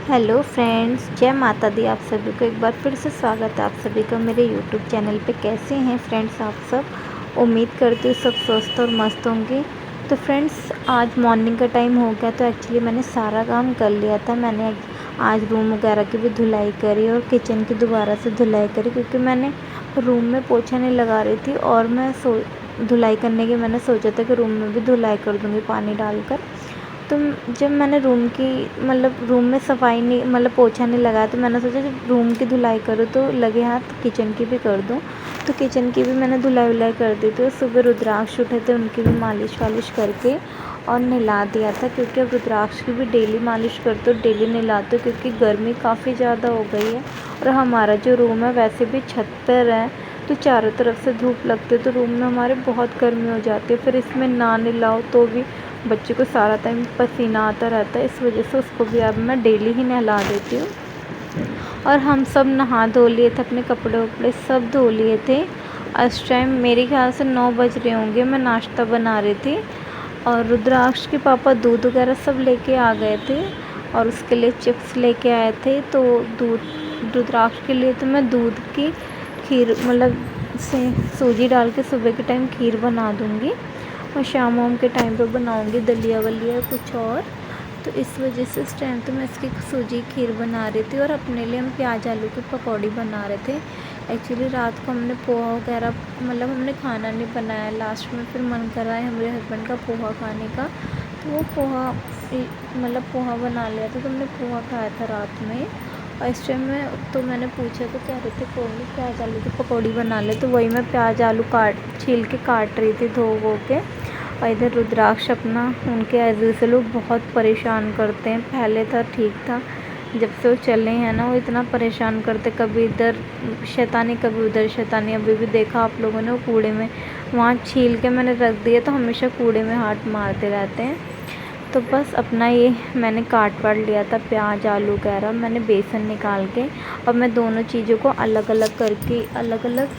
Hello friends, जय माता दी। आप सभी को एक बार फिर से स्वागत है आप सभी का मेरे यूट्यूब चैनल पे। कैसे हैं फ्रेंड्स आप सब? उम्मीद करती हूँ सब स्वस्थ और मस्त होंगे। तो फ्रेंड्स, आज मॉर्निंग का टाइम हो गया, तो एक्चुअली मैंने सारा काम कर लिया था। मैंने आज रूम वगैरह की भी धुलाई करी और किचन की दोबारा से धुलाई करी, क्योंकि मैंने रूम में पोछा नहीं लगा रही थी और मैं धुलाई करने की मैंने सोचा था कि रूम में भी धुलाई कर दूँगी पानी डालकर। तो जब मैंने रूम में सफाई नहीं पोछा नहीं लगाया, तो मैंने सोचा जब रूम की धुलाई करूँ तो लगे हाथ किचन की भी कर दूँ। तो किचन की भी मैंने धुलाई वुलाई कर दी थी और सुबह रुद्राक्ष उठे थे, उनकी भी मालिश वालिश करके और नहला दिया था, क्योंकि अब रुद्राक्ष की भी डेली मालिश करते हो, डेली नहलाते हो, क्योंकि गर्मी काफ़ी ज़्यादा हो गई है। और हमारा जो रूम है वैसे भी छत पर है, तो चारों तरफ से धूप लगती है, तो रूम में हमारे बहुत गर्मी हो जाती है। फिर इसमें ना नहलाओ तो भी बच्चे को सारा टाइम पसीना आता रहता है, इस वजह से उसको भी अब मैं डेली ही नहला देती हूँ। और हम सब नहा धो लिए थे, अपने कपड़े वपड़े सब धो लिए थे। इस टाइम मेरे ख्याल से 9 बज रहे होंगे, मैं नाश्ता बना रही थी और रुद्राक्ष के पापा दूध वगैरह सब लेके आ गए थे और उसके लिए चिप्स लेके आए थे। तो दूध रुद्राक्ष के लिए तो मैं दूध की खीर से सूजी डाल के सुबह के टाइम खीर बना दूँगी और शाम वाम के टाइम पे बनाऊँगी दलिया वलिया कुछ और। तो इस वजह से इस टाइम तो मैं इसकी सूजी खीर बना रही थी और अपने लिए हम प्याज आलू की पकौड़ी बना रहे थे। एक्चुअली रात को हमने पोहा वगैरह हमने खाना नहीं बनाया, लास्ट में फिर मन कर रहा है मेरे हस्बैंड का पोहा खाने का, तो वो पोहा बना लिया था। तो हमने पोहा खाया था रात में। और इस टाइम में तो मैंने पूछा तो कह रहे थे कोई नहीं, प्याज आलू की पकौड़ी बना ले, तो वही मैं प्याज आलू छील के काट रही थी धो वो के। और इधर रुद्राक्ष अपना उनके एज से लोग बहुत परेशान करते हैं। पहले था ठीक था, जब से वो चले हैं ना वो इतना परेशान करते, कभी इधर शैतानी कभी उधर शैतानी। अभी भी देखा आप लोगों ने वो कूड़े में वहाँ छील के मैंने रख दिया, तो हमेशा कूड़े में हाथ मारते रहते हैं। तो बस अपना ये मैंने काट वाट लिया था प्याज आलू वगैरह, मैंने बेसन निकाल के और मैं दोनों चीज़ों को अलग अलग करके अलग अलग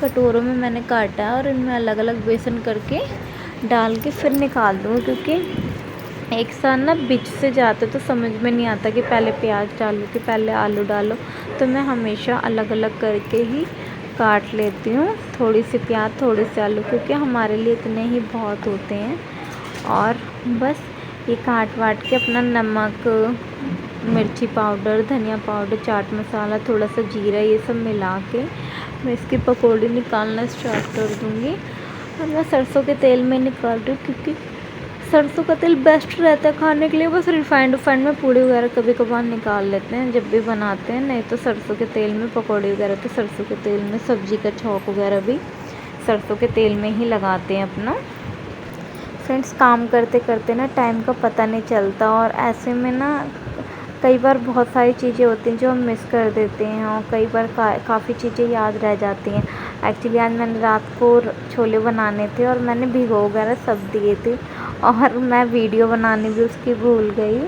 कटोरों में मैंने काटा है और इनमें अलग अलग बेसन करके डाल के फिर निकाल दूँ, क्योंकि एक साथ ना बिच से जाते तो समझ में नहीं आता कि पहले प्याज डालो कि पहले आलू डालो। तो मैं हमेशा अलग अलग करके ही काट लेती हूँ, थोड़ी सी प्याज थोड़ी सी आलू, क्योंकि हमारे लिए इतने ही बहुत होते हैं। और बस ये काट वाट के अपना नमक मिर्ची पाउडर धनिया पाउडर चाट मसाला थोड़ा सा जीरा ये सब मिला के मैं इसकी पकौड़ी निकालना स्टार्ट कर दूँगी। और मैं सरसों के तेल में निकाल रही हूँ, क्योंकि सरसों का तेल बेस्ट रहता है खाने के लिए। बस रिफाइंड में पूड़ी वगैरह कभी कभार निकाल लेते हैं जब भी बनाते हैं, नहीं तो सरसों के तेल में पकौड़ी वगैरह तो सरसों के तेल में, सब्ज़ी का छौंक वगैरह भी सरसों के तेल में ही लगाते हैं अपना। फ्रेंड्स, काम करते करते ना टाइम का पता नहीं चलता और ऐसे में ना कई बार बहुत सारी चीज़ें होती हैं जो हम मिस कर देते हैं और कई बार काफ़ी चीज़ें याद रह जाती हैं। एक्चुअली आज मैंने रात को छोले बनाने थे और मैंने भिगो वगैरह सब दिए थे और मैं वीडियो बनानी भी उसकी भूल गई।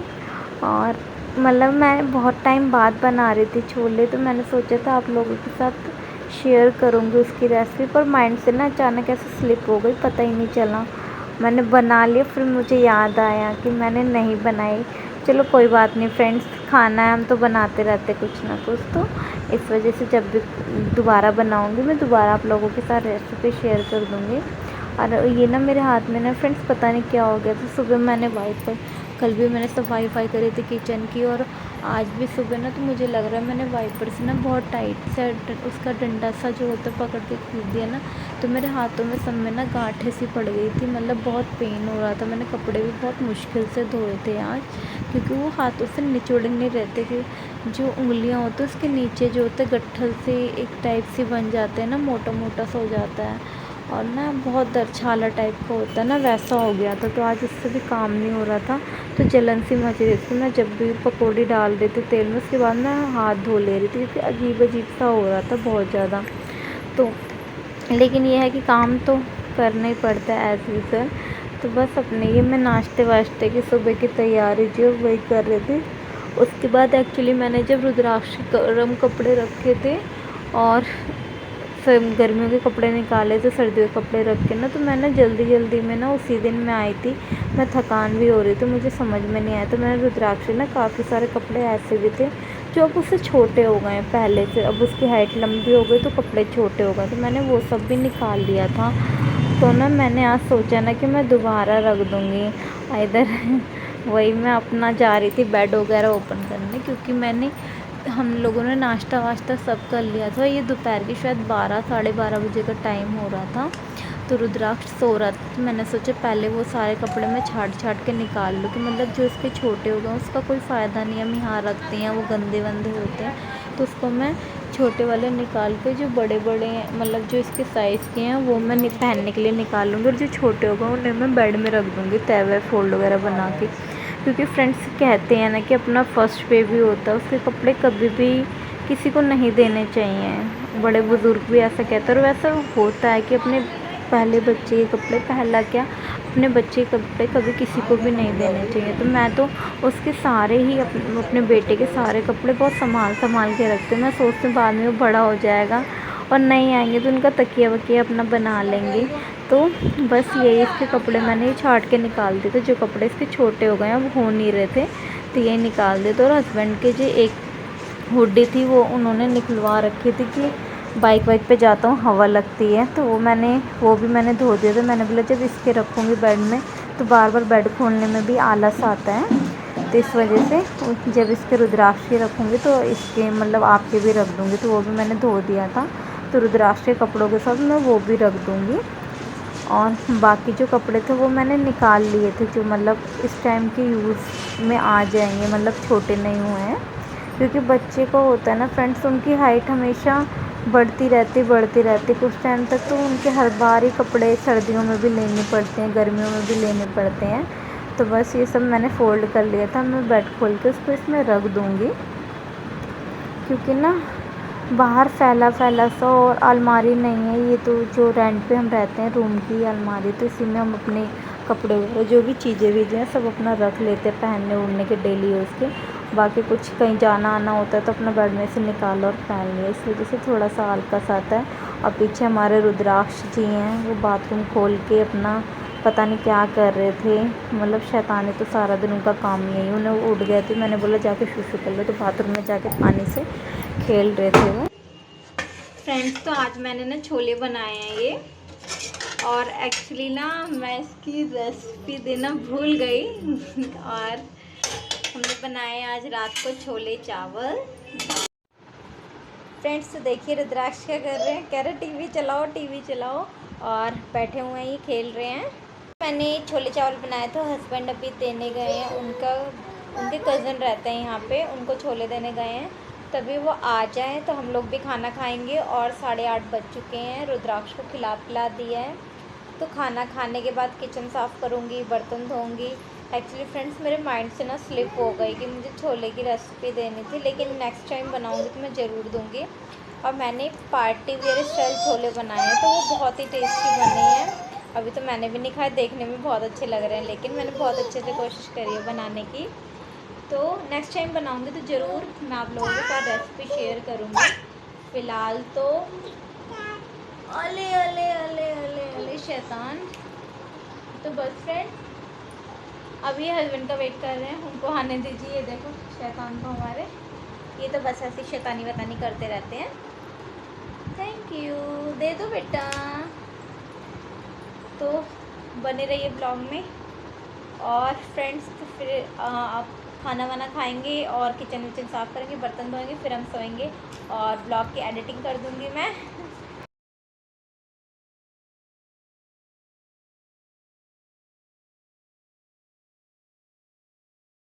और मैं बहुत टाइम बाद बना रही थी छोले, तो मैंने सोचा था आप लोगों के साथ शेयर करूँगी उसकी रेसिपी, पर माइंड से ना अचानक ऐसे स्लिप हो गई, पता ही नहीं चला। मैंने बना लिया, फिर मुझे याद आया कि मैंने नहीं बनाई। चलो कोई बात नहीं फ्रेंड्स, खाना है हम तो बनाते रहते कुछ ना कुछ, तो इस वजह से जब भी दोबारा बनाऊंगी मैं दोबारा आप लोगों के साथ रेसिपी शेयर कर दूंगी। और ये ना मेरे हाथ में ना फ्रेंड्स पता नहीं क्या हो गया था। सुबह मैंने कल भी मैंने सफाई वफाई करी थी किचन की, और आज भी सुबह ना तो मुझे लग रहा है मैंने वाइपर से ना बहुत टाइट से उसका डंडा सा जो होता है पकड़ के खींच दिया ना, तो मेरे हाथों में सब में ना गांठें सी पड़ गई थी। बहुत पेन हो रहा था। मैंने कपड़े भी बहुत मुश्किल से धोए थे आज, क्योंकि वो हाथों से निचोड़ नहीं रहते कि जो उंगलियां होती हैं उसके नीचे जो होते गट्ठल से एक टाइप से बन जाते हैं ना, मोटा मोटा सा हो जाता है और ना बहुत दर्द छाला टाइप का होता है ना, वैसा हो गया था। तो आज इससे भी काम नहीं हो रहा था, तो जलन सी मच रही थी। मैं जब भी पकौड़ी डाल देती तेल में उसके बाद मैं हाथ धो ले रही थी, क्योंकि अजीब अजीब सा हो रहा था बहुत ज़्यादा। तो लेकिन ये है कि काम तो करना ही पड़ता है एज़ यूज़ुअल। तो बस अपने ये मैं नाश्ते वाश्ते की सुबह की तैयारी जो वही कर रही थी। उसके बाद एक्चुअली मैंने जब रुद्राक्ष गर्म कपड़े रखे थे और सब गर्मियों के कपड़े निकाले तो सर्दियों के कपड़े रख के ना, तो मैं ना जल्दी में ना उसी दिन मैं आई थी, मैं थकान भी हो रही थी, मुझे समझ में नहीं आया, तो मैंने रुद्राक्ष ना काफ़ी सारे कपड़े ऐसे भी थे जो अब उससे छोटे हो गए हैं पहले से, अब उसकी हाइट लंबी हो गई तो कपड़े छोटे हो गए, तो मैंने वो सब भी निकाल लिया था। तो ना मैंने आज सोचा ना कि मैं दोबारा रख दूँगी इधर वही मैं अपना जा रही थी बेड वगैरह ओपन करने, क्योंकि मैंने हम लोगों ने नाश्ता वाश्ता सब कर लिया था। ये दोपहर की शायद 12 साढ़े 12 बजे का टाइम हो रहा था, तो रुद्राक्ष सो रहा था, तो मैंने सोचा पहले वो सारे कपड़े मैं छाट के निकाल लूँ, कि मतलब जो इसके छोटे हो गए उसका कोई फ़ायदा नहीं है, हम यहाँ रखते हैं वो गंदे वंदे होते हैं, तो उसको मैं छोटे वाले निकाल के जो बड़े मतलब जो इसके साइज़ के हैं वो मैं पहनने के लिए निकाल लूँगी, और जो छोटे हो गए उन्हें मैं बेड में रख दूँगी तय वह फोल्ड वगैरह बना के। क्योंकि फ्रेंड्स कहते हैं ना कि अपना फर्स्ट बेबी होता है, उसके कपड़े कभी भी किसी को नहीं देने चाहिए, बड़े बुज़ुर्ग भी ऐसा कहते हैं, और वैसा होता है कि अपने पहले बच्चे के कपड़े, पहला क्या अपने बच्चे के कपड़े कभी किसी को भी नहीं देने चाहिए। तो मैं तो उसके सारे ही अपने बेटे के सारे कपड़े बहुत संभाल के रखते हैं। मैं सोचती हूँ बाद में वो बड़ा हो जाएगा और नहीं आएंगे तो उनका तकिया वकिया अपना बना लेंगे। तो बस यही इसके कपड़े मैंने छाट के निकाल दिए थे, जो कपड़े इसके छोटे हो गए हैं वो हो नहीं रहे थे, तो ये निकाल दिए थे। और हस्बैंड के जो एक हुडी थी वो उन्होंने निकलवा रखी थी कि बाइक वाइक पे जाता हूँ हवा लगती है, तो वो भी मैंने धो दिया था। मैंने बोला जब इसके रखूँगी बेड में तो बार बार बेड खोलने में भी आलस आता है, तो इस वजह से जब इसके रुद्राक्ष के रखूँगी तो इसके मतलब आपके भी रख दूँगी, तो वो भी मैंने धो दिया था। तो रुद्राक्ष के कपड़ों के साथ मैं वो भी रख दूँगी, और बाकी जो कपड़े थे वो मैंने निकाल लिए थे, जो मतलब इस टाइम के यूज़ में आ जाएंगे, मतलब छोटे नहीं हुए हैं। क्योंकि बच्चे को होता है ना फ्रेंड्स, उनकी हाइट हमेशा बढ़ती रहती कुछ टाइम तक, तो उनके हर बार ही कपड़े सर्दियों में भी लेने पड़ते हैं, गर्मियों में भी लेने पड़ते हैं। तो बस ये सब मैंने फ़ोल्ड कर लिया था, मैं बेड खोल के उसको इसमें रख दूँगी, क्योंकि ना बाहर फैला सा और अलमारी नहीं है, ये तो जो रेंट पे हम रहते हैं रूम की अलमारी, तो इसी में हम अपने कपड़े वगैरह जो भी चीज़ें हैं सब अपना रख लेते हैं पहनने उड़ने के डेली यूज़ के। बाकी कुछ कहीं जाना आना होता है तो अपना बेड में से निकालो और पहन लिया, इस वजह से थोड़ा सा आलकस आता है। और पीछे हमारे रुद्राक्ष जी हैं, वो बाथरूम खोल के अपना पता नहीं क्या कर रहे थे, मतलब शैतानी तो सारा दिन उनका काम ही है, उन्हें उठ गए थे, मैंने बोला जाके शुशु कर लो, तो बाथरूम में जाके पानी से खेल रहे थे वो। फ्रेंड्स तो आज मैंने ना छोले बनाए हैं ये, और एक्चुअली ना मैं इसकी रेसिपी देना भूल गई और हमने बनाए आज रात को छोले चावल। फ्रेंड्स तो देखिए रुद्राक्ष क्या कर रहे हैं, कह रहे टीवी चलाओ, और बैठे हुए हैं ये खेल रहे हैं। मैंने छोले चावल बनाए थे, हस्बैंड अभी देने गए हैं, उनके कज़न रहते हैं यहाँ पे, उनको छोले देने गए हैं, तभी वो आ जाएं तो हम लोग भी खाना खाएंगे। और 8:30 बज चुके हैं, रुद्राक्ष को खिला पिला दिया है, तो खाना खाने के बाद किचन साफ़ करूँगी, बर्तन धोऊँगी। एक्चुअली फ्रेंड्स मेरे माइंड से ना स्लिप हो गई कि मुझे छोले की रेसिपी देनी थी, लेकिन नेक्स्ट टाइम बनाऊँगी तो मैं ज़रूर दूँगी। और मैंने पार्टी वेयर स्टाइल छोले बनाए हैं, तो वो बहुत ही टेस्टी बने हैं। अभी तो मैंने भी नहीं खाए, देखने में बहुत अच्छे लग रहे हैं, लेकिन मैंने बहुत अच्छे से कोशिश करी है बनाने की। तो नेक्स्ट टाइम बनाऊँगी तो ज़रूर मैं आप लोगों के साथ रेसिपी शेयर करूँगी। फ़िलहाल तो अले अले अले अले अले शैतान। तो बस फ्रेंड अभी हस्बैंड का वेट कर रहे हैं, उनको आने दीजिए। ये देखो शैतान को हमारे, ये तो बस ऐसी शैतानी वतानी करते रहते हैं। थैंक यू, दे दो बेटा। तो बने रहिए ब्लॉग में। और फ्रेंड्स तो फिर आप खाना वाना खाएंगे और किचन विचन साफ़ करेंगे, बर्तन धोएंगे, फिर हम सोएंगे और ब्लॉग की एडिटिंग कर दूँगी मैं।